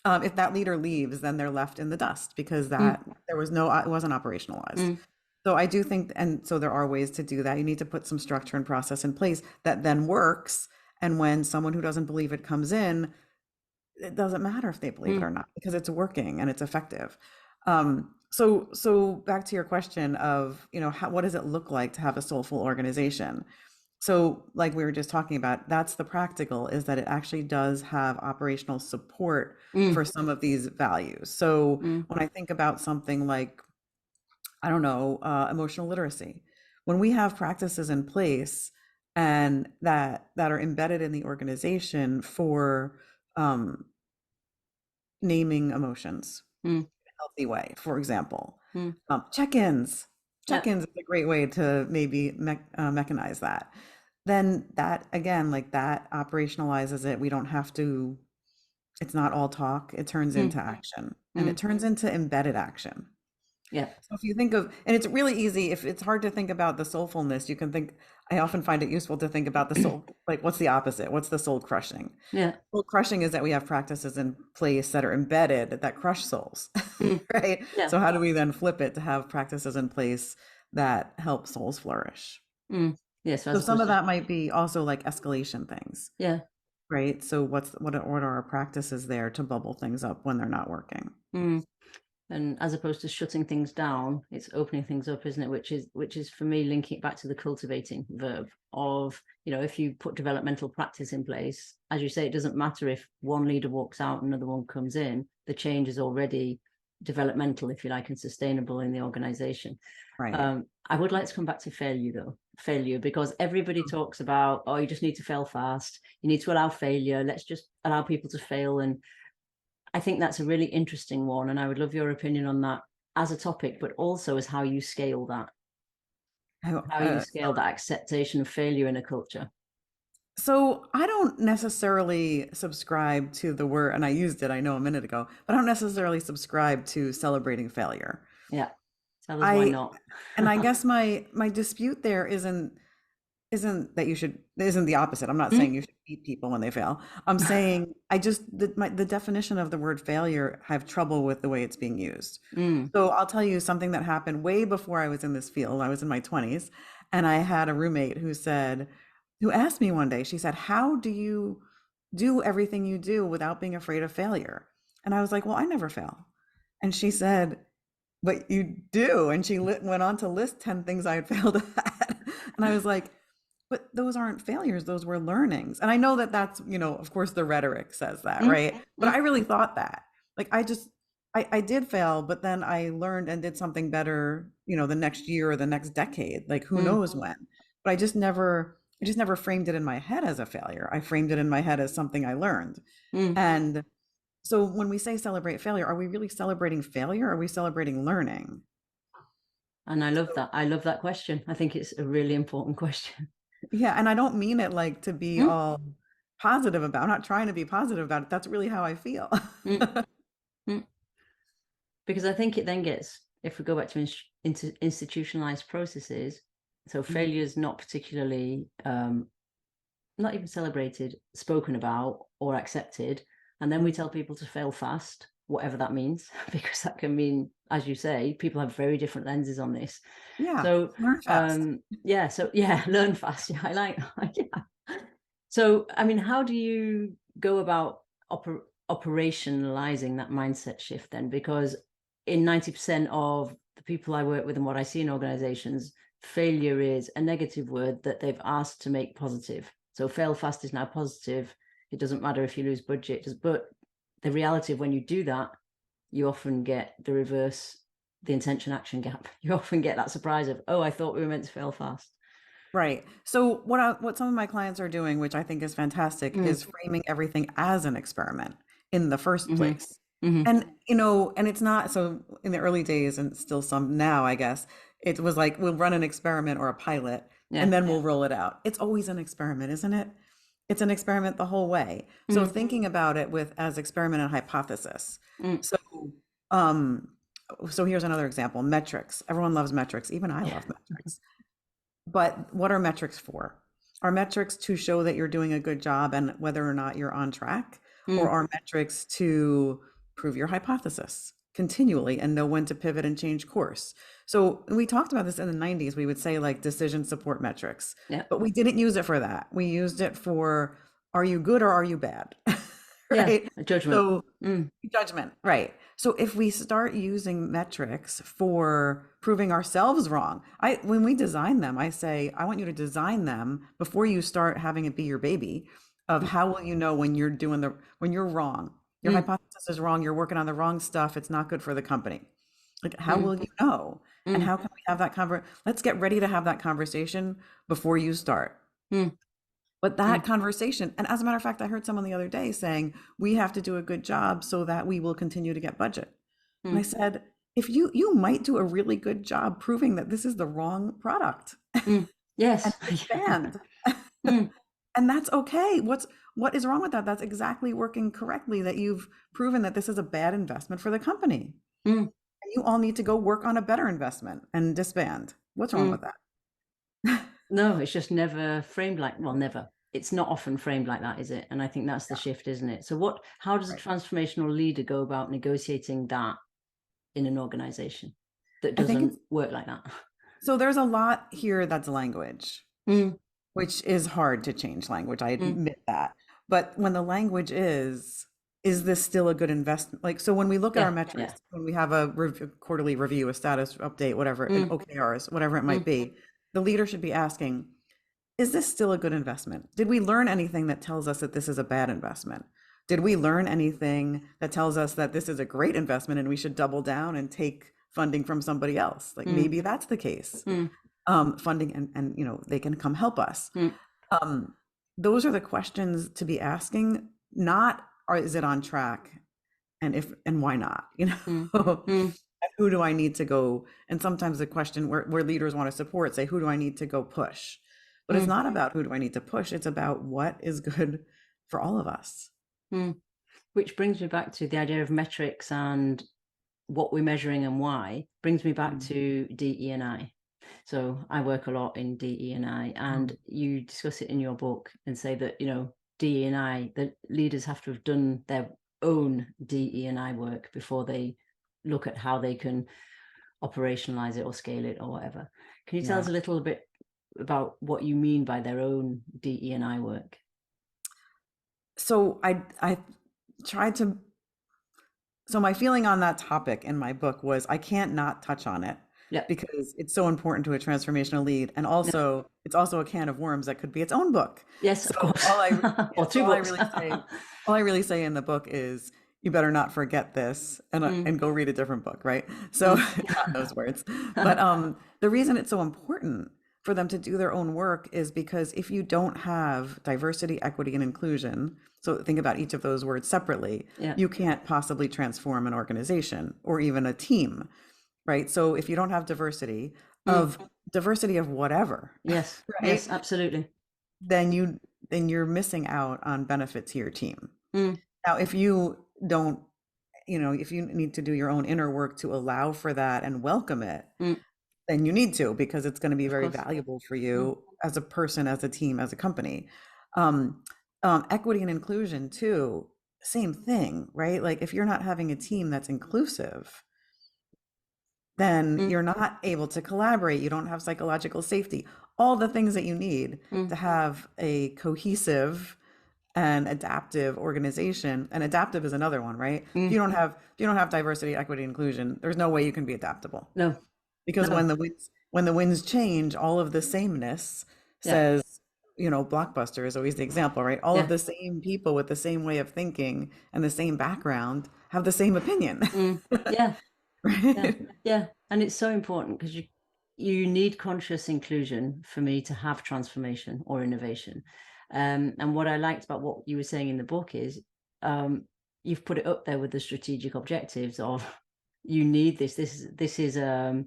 Speaker 2: if that leader leaves, then they're left in the dust because
Speaker 1: Mm,
Speaker 2: that there was no, it wasn't operationalized.
Speaker 1: mm,
Speaker 2: So I do think, and so there are ways to do that. You need to put some structure and process in place that then works. And when someone who doesn't believe it comes in, it doesn't matter if they believe it
Speaker 1: mm,
Speaker 2: or not because it's working and it's effective. So back to your question of, what does it look like to have a soulful organization? So like we were just talking about, that's the practical, is that it actually does have operational support
Speaker 1: mm,
Speaker 2: for some of these values. So
Speaker 1: mm,
Speaker 2: when I think about something like, I don't know, emotional literacy. When we have practices in place and that are embedded in the organization for um, naming emotions
Speaker 1: mm,
Speaker 2: in a healthy way, for example,
Speaker 1: mm.
Speaker 2: check-ins.
Speaker 1: Yeah.
Speaker 2: Check-ins is a great way to maybe mechanize that. Then that again, like that operationalizes it. We don't have to. It's not all talk. It turns
Speaker 1: Mm,
Speaker 2: into action, and it
Speaker 1: mm.
Speaker 2: turns into embedded action.
Speaker 1: Yeah.
Speaker 2: So if you think of, and it's really easy, if it's hard to think about the soulfulness, you can think, I often find it useful to think about the soul, like what's the opposite? What's the soul crushing?
Speaker 1: Yeah.
Speaker 2: Soul crushing is that we have practices in place that are embedded that crush souls,
Speaker 1: Mm,
Speaker 2: right?
Speaker 1: yeah.
Speaker 2: So how do we then flip it to have practices in place that help souls flourish?
Speaker 1: Mm. Yeah. So
Speaker 2: So
Speaker 1: as
Speaker 2: some
Speaker 1: opposed
Speaker 2: of
Speaker 1: to,
Speaker 2: that might be also like escalation things,
Speaker 1: yeah.
Speaker 2: right? So what are our practices there to bubble things up when they're not working?
Speaker 1: Mm. And as opposed to shutting things down, it's opening things up, isn't it? Which is for me linking it back to the cultivating verb of, if you put developmental practice in place, as you say, it doesn't matter if one leader walks out, another one comes in, the change is already developmental, if you like, and sustainable in the organization.
Speaker 2: Right.
Speaker 1: I would like to come back to failure, because everybody talks about, oh, you just need to fail fast. You need to allow failure. Let's just allow people to fail. And I think that's a really interesting one, and I would love your opinion on that as a topic, but also as how you
Speaker 2: Uh,
Speaker 1: scale that acceptation of failure in a culture.
Speaker 2: So I don't necessarily subscribe to the word, and I used it, I know, a minute ago, but I don't necessarily subscribe to celebrating failure.
Speaker 1: Yeah, tell us why
Speaker 2: I
Speaker 1: not.
Speaker 2: and I guess my dispute there isn't that you should, isn't the opposite. I'm not saying
Speaker 1: Mm,
Speaker 2: you should beat people when they fail. I'm saying the definition of the word failure, I have trouble with the way it's being used.
Speaker 1: mm,
Speaker 2: So I'll tell you something that happened way before I was in this field. I was in my 20s, and I had a roommate who asked me one day, she said, "How do you do everything you do without being afraid of failure?" And I was like, "Well, I never fail." And she said, "But you do." And she went on to list 10 things I had failed at. And I was like, but those aren't failures, those were learnings. And I know that that's, of course the rhetoric says that,
Speaker 1: mm,
Speaker 2: right? But
Speaker 1: mm,
Speaker 2: I really thought that. Like I did fail, but then I learned and did something better, the next year or the next decade, like who
Speaker 1: mm,
Speaker 2: knows when. But I just never framed it in my head as a failure. I framed it in my head as something I learned.
Speaker 1: mm.
Speaker 2: And so when we say celebrate failure, are we really celebrating failure? Or are we celebrating learning?
Speaker 1: And I love that. I love that question. I think it's a really important question.
Speaker 2: Yeah, and I don't mean it like to be
Speaker 1: Mm,
Speaker 2: all positive about. I'm not trying to be positive about it. That's really how I feel.
Speaker 1: mm, mm. Because I think it then gets, if we go back to into institutionalized processes, so
Speaker 2: Mhm.
Speaker 1: failure is not particularly not even celebrated, spoken about, or accepted. And then we tell people to fail fast, whatever that means, because that can mean, as you say, people have very different lenses on this.
Speaker 2: Yeah,
Speaker 1: So,
Speaker 2: learn fast.
Speaker 1: yeah, so yeah, learn fast. Yeah, I like, yeah. So, I mean, how do you go about operationalizing that mindset shift then? Because in 90% of the people I work with and what I see in organizations, failure is a negative word that they've asked to make positive. So fail fast is now positive. It doesn't matter if you lose budget, but the reality of when you do that, you often get the reverse, the intention action gap. You often get that surprise of, oh, I thought we were meant to fail fast.
Speaker 2: Right. So what some of my clients are doing, which I think is fantastic,
Speaker 1: Mm,
Speaker 2: is framing everything as an experiment in the first
Speaker 1: hmm
Speaker 2: place.
Speaker 1: hmm
Speaker 2: And and it's not so in the early days and still some now, I guess, it was like we'll run an experiment or a pilot and
Speaker 1: Yeah.
Speaker 2: then we'll roll it out. It's always an experiment, isn't it? It's an experiment the whole way. So
Speaker 1: Mm,
Speaker 2: thinking about it with as experiment and hypothesis.
Speaker 1: mm.
Speaker 2: So um so here's another example, metrics. Everyone loves metrics. Even I
Speaker 1: Yeah.
Speaker 2: love metrics. But what are metrics for? Are metrics to show that you're doing a good job and whether or not you're on track? Or
Speaker 1: Mm,
Speaker 2: are metrics to prove your hypothesis continually and know when to pivot and change course? So we talked about this in the 90s. We would say like decision support metrics,
Speaker 1: yeah.
Speaker 2: but we didn't use it for that. We used it for are you good or are you bad?
Speaker 1: Yeah.
Speaker 2: Right?
Speaker 1: A judgment.
Speaker 2: So
Speaker 1: Mm,
Speaker 2: judgment, right. So if we start using metrics for proving ourselves wrong, when we design them, I say, I want you to design them before you start having it be your baby of
Speaker 1: mm,
Speaker 2: how will you know when when you're wrong. Your
Speaker 1: mm,
Speaker 2: hypothesis is wrong, you're working on the wrong stuff, it's not good for the company. Like how
Speaker 1: mm,
Speaker 2: will you know? And
Speaker 1: mm,
Speaker 2: how can we have that let's get ready to have that conversation before you start.
Speaker 1: mm,
Speaker 2: But
Speaker 1: mm,
Speaker 2: that conversation, and as a matter of fact, I heard someone the other day saying, we have to do a good job so that we will continue to get budget. And I
Speaker 1: mm,
Speaker 2: said, if you might do a really good job proving that this is the wrong product
Speaker 1: mm.
Speaker 2: and
Speaker 1: Yes.
Speaker 2: disband.
Speaker 1: Mm,
Speaker 2: And that's okay. What is wrong with that? That's exactly working correctly, that you've proven that this is a bad investment for the company.
Speaker 1: mm,
Speaker 2: And you all need to go work on a better investment and disband. What's wrong with
Speaker 1: mm.
Speaker 2: that?
Speaker 1: No, it's just never framed like, well, never. It's not often framed like that, is it? And I think that's the
Speaker 2: Yeah,
Speaker 1: shift, isn't it? So how does a
Speaker 2: right.
Speaker 1: transformational leader go about negotiating that in an organization that
Speaker 2: I think
Speaker 1: doesn't work like that?
Speaker 2: so there's a lot here that's language.
Speaker 1: Mm,
Speaker 2: Which is hard to change language, I
Speaker 1: mm,
Speaker 2: admit that. But when the language is this still a good investment? Like, so when we look at our
Speaker 1: yeah, yeah.
Speaker 2: metrics, when we have a quarterly review, a status update, whatever, an
Speaker 1: Mm,
Speaker 2: OKRs, whatever it might
Speaker 1: mm,
Speaker 2: be, the leader should be asking, is this still a good investment? Did we learn anything that tells us that this is a bad investment? Did we learn anything that tells us that this is a great investment and we should double down and take funding from somebody else? Like
Speaker 1: mm,
Speaker 2: maybe that's the case.
Speaker 1: mm,
Speaker 2: Funding and they can come help us.
Speaker 1: mm,
Speaker 2: um, those are the questions to be asking, not is it on track and if and why not,
Speaker 1: mm,
Speaker 2: and
Speaker 1: mm,
Speaker 2: who do I need to go? And sometimes the question where leaders want to support say, who do I need to go push? But it's
Speaker 1: mm,
Speaker 2: not about who do I need to push, it's about what is good for all of us.
Speaker 1: mm. Which brings me back to the idea of metrics and what we're measuring and why. Brings me back
Speaker 2: Mm.
Speaker 1: to DE&I. So I work a lot in DE&I, and
Speaker 2: Um,
Speaker 1: you discuss it in your book and say that, DE&I, the leaders have to have done their own DE&I work before they look at how they can operationalize it or scale it or whatever. Can you tell
Speaker 2: yeah.
Speaker 1: us a little bit about what you mean by their own DE&I work?
Speaker 2: So I tried to So my feeling on that topic in my book was I can't not touch on it
Speaker 1: Yeah.
Speaker 2: because it's so important to a transformational lead. And
Speaker 1: Yeah.
Speaker 2: also it's also a can of worms that could be its own book.
Speaker 1: Yes,
Speaker 2: So
Speaker 1: of course.
Speaker 2: yeah,
Speaker 1: Or
Speaker 2: so
Speaker 1: two books.
Speaker 2: all I really say in the book is you better not forget this
Speaker 1: Mm,
Speaker 2: and go read a different book, right? So
Speaker 1: mm.
Speaker 2: not those words. But the reason it's so important for them to do their own work is because if you don't have diversity, equity, and inclusion, so think about each of those words separately,
Speaker 1: Yeah.
Speaker 2: you can't possibly transform an organization or even a team, right? So if you don't have diversity,
Speaker 1: Mm.
Speaker 2: of diversity of whatever,
Speaker 1: Yes.
Speaker 2: right?
Speaker 1: Yes, absolutely.
Speaker 2: Then you're missing out on benefit to your team.
Speaker 1: Mm.
Speaker 2: Now, if you don't, if you need to do your own inner work to allow for that and welcome it,
Speaker 1: Mm.
Speaker 2: then you need to, because it's going to be
Speaker 1: Of
Speaker 2: very
Speaker 1: course.
Speaker 2: valuable for
Speaker 1: Mm.
Speaker 2: you as a person, as a team, as a company. Um, Equity and inclusion too, same thing, right? Like if you're not having a team that's inclusive, then
Speaker 1: Mm.
Speaker 2: you're not able to collaborate. You don't have psychological safety, all the things that you need to
Speaker 1: Mm.
Speaker 2: have a cohesive and adaptive organization. And adaptive is another one, right?
Speaker 1: Mm.
Speaker 2: If you don't have diversity, equity, inclusion, there's no way you can be adaptable.
Speaker 1: No.
Speaker 2: Because
Speaker 1: No.
Speaker 2: when the winds change, all of the sameness
Speaker 1: Yeah.
Speaker 2: says, Blockbuster is always the example, right? All of
Speaker 1: Yeah.
Speaker 2: the same people with the same way of thinking and the same background have the same opinion,
Speaker 1: Mm. Yeah. Yeah.
Speaker 2: right?
Speaker 1: Yeah. And it's so important because you need conscious inclusion for me to have transformation or innovation. And what I liked about what you were saying in the book is um, you've put it up there with the strategic objectives of you need this. This is a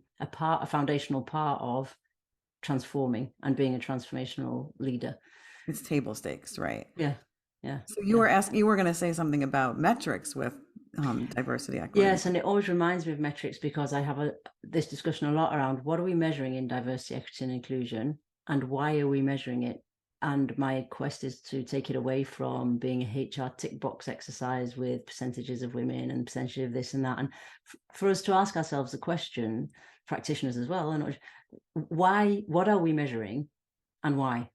Speaker 1: foundational part of transforming and being a transformational leader.
Speaker 2: It's table stakes, right?
Speaker 1: Yeah. Yeah.
Speaker 2: So
Speaker 1: Yeah.
Speaker 2: you were going to say something about metrics with diversity, equity,
Speaker 1: Yes, and
Speaker 2: inclusion.
Speaker 1: it always reminds me of metrics because I have this discussion a lot around what are we measuring in diversity, equity, and inclusion, and why are we measuring it? And my quest is to take it away from being a HR tick box exercise with percentages of women and percentage of this and that, and for us to ask ourselves the question, practitioners as well, and why? What are we measuring, and why?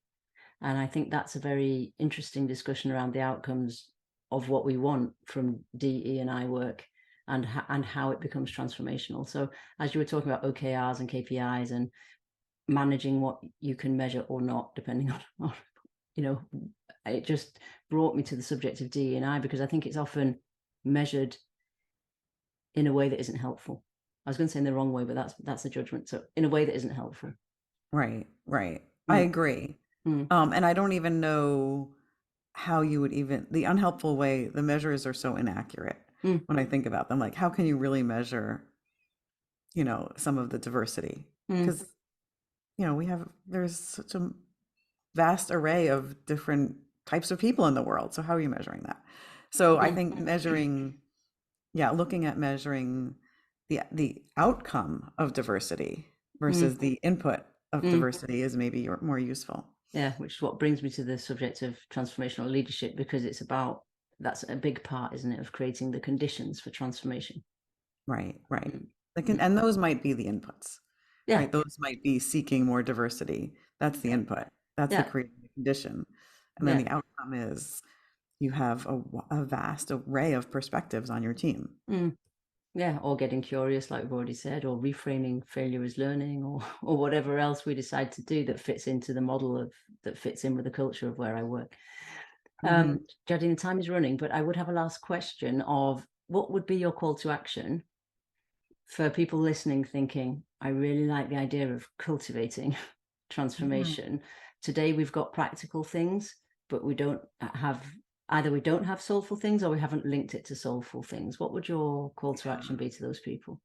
Speaker 1: And I think that's a very interesting discussion around the outcomes of what we want from DE and I work and how it becomes transformational. So as you were talking about OKRs and KPIs and managing what you can measure or not, depending on it just brought me to the subject of DE and I because I think it's often measured in a way that isn't helpful. I was going to say in the wrong way, but that's a judgment. So in a way that isn't helpful.
Speaker 2: Right, right. I
Speaker 1: Mm.
Speaker 2: agree.
Speaker 1: Mm.
Speaker 2: And I don't even know how you would even, the unhelpful way, the measures are so inaccurate
Speaker 1: Mm.
Speaker 2: when I think about them. Like, how can you really measure, some of the diversity?
Speaker 1: Mm.
Speaker 2: Because, there's such a vast array of different types of people in the world. So how are you measuring that? So I
Speaker 1: Mm.
Speaker 2: think looking at measuring the outcome of diversity
Speaker 1: Mm.
Speaker 2: versus the input of
Speaker 1: Mm.
Speaker 2: diversity is maybe more useful.
Speaker 1: Yeah, which is what brings me to the subject of transformational leadership, because that's a big part, isn't it, of creating the conditions for transformation.
Speaker 2: Right, right.
Speaker 1: Mm.
Speaker 2: And those might be the inputs,
Speaker 1: Yeah,
Speaker 2: right? Those might be seeking more diversity. That's the input. That's the
Speaker 1: yeah,
Speaker 2: creating the condition. And then
Speaker 1: yeah,
Speaker 2: the outcome is you have a vast array of perspectives on your team.
Speaker 1: mm. Yeah, or getting curious, like we've already said, or reframing failure as learning, or or whatever else we decide to do that fits into the model that fits in with the culture of where I work.
Speaker 2: Mhm.
Speaker 1: Jardine, the time is running, but I would have a last question of what would be your call to action for people listening thinking, I really like the idea of cultivating
Speaker 2: Mhm.
Speaker 1: transformation. Today we've got practical things, but we don't have soulful things or we haven't linked it to soulful things. What would your call to
Speaker 2: Yeah.
Speaker 1: action be to those people?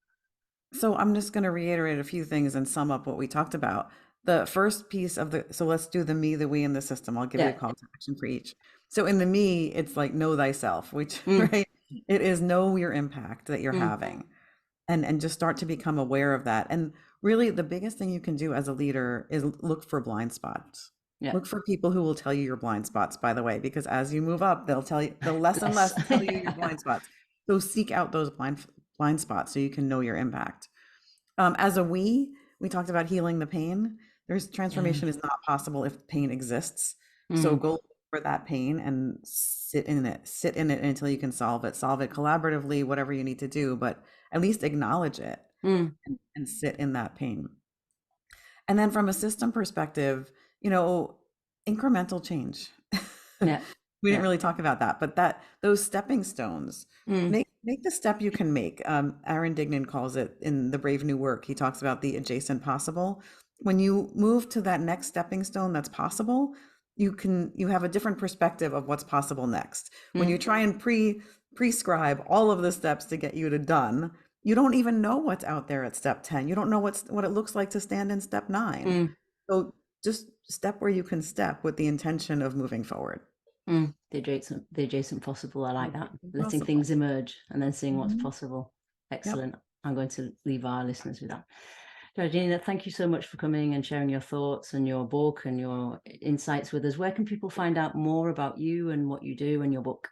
Speaker 2: So I'm just going to reiterate a few things and sum up what we talked about. The first piece so let's do the me, the we, and the system. I'll give you a
Speaker 1: Yeah.
Speaker 2: call to action for each. So in the me, it's like know thyself, which,
Speaker 1: Mm.
Speaker 2: right? It is know your impact that you're
Speaker 1: Mm.
Speaker 2: having and just start to become aware of that. And really the biggest thing you can do as a leader is look for blind spots.
Speaker 1: Yeah.
Speaker 2: Look for people who will tell you your blind spots, by the way, because as you move up, they'll less and
Speaker 1: Less.
Speaker 2: less tell you your blind spots. So seek out those blind spots so you can know your impact. As we talked about healing the pain. There's
Speaker 1: Yeah.
Speaker 2: transformation is not possible if pain exists. So
Speaker 1: Mm.
Speaker 2: go for that pain and sit in it until you can solve it collaboratively, whatever you need to do, but at least acknowledge it
Speaker 1: Mm.
Speaker 2: and sit in that pain. And then from a system perspective, incremental change.
Speaker 1: Yeah.
Speaker 2: We didn't
Speaker 1: Yeah.
Speaker 2: really talk about that, but those stepping stones,
Speaker 1: Mm.
Speaker 2: make the step you can make. Aaron Dignan calls it in The Brave New Work. He talks about the adjacent possible. When you move to that next stepping stone that's possible, you have a different perspective of what's possible next. When
Speaker 1: Mm.
Speaker 2: you try and prescribe all of the steps to get you to done, You don't even know what's out there at step 10. You don't know what it looks like to stand in step 9.
Speaker 1: Mm,
Speaker 2: So just step where you can step with the intention of moving forward.
Speaker 1: the adjacent possible. I like that. Letting
Speaker 2: Impossible.
Speaker 1: things emerge and then seeing what's
Speaker 2: Mhm.
Speaker 1: possible.
Speaker 2: Yep.
Speaker 1: Excellent. I'm going to leave our listeners with that. Jardina, thank you so much for coming and sharing your thoughts and your book and your insights with us. Where can people find out more about you and what you do and your book?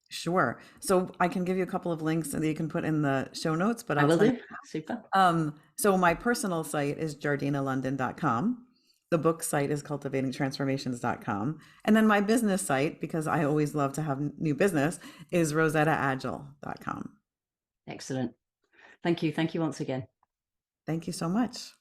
Speaker 2: Sure. So I can give you a couple of links that you can put in the show notes, but
Speaker 1: I
Speaker 2: I'll
Speaker 1: will
Speaker 2: tell you.
Speaker 1: do. Super.
Speaker 2: So my personal site is jardenalondon.com. The book site is cultivatingtransformations.com. And then my business site, because I always love to have new business, is rosettaagile.com.
Speaker 1: Excellent. Thank you. Thank you once again.
Speaker 2: Thank you so much.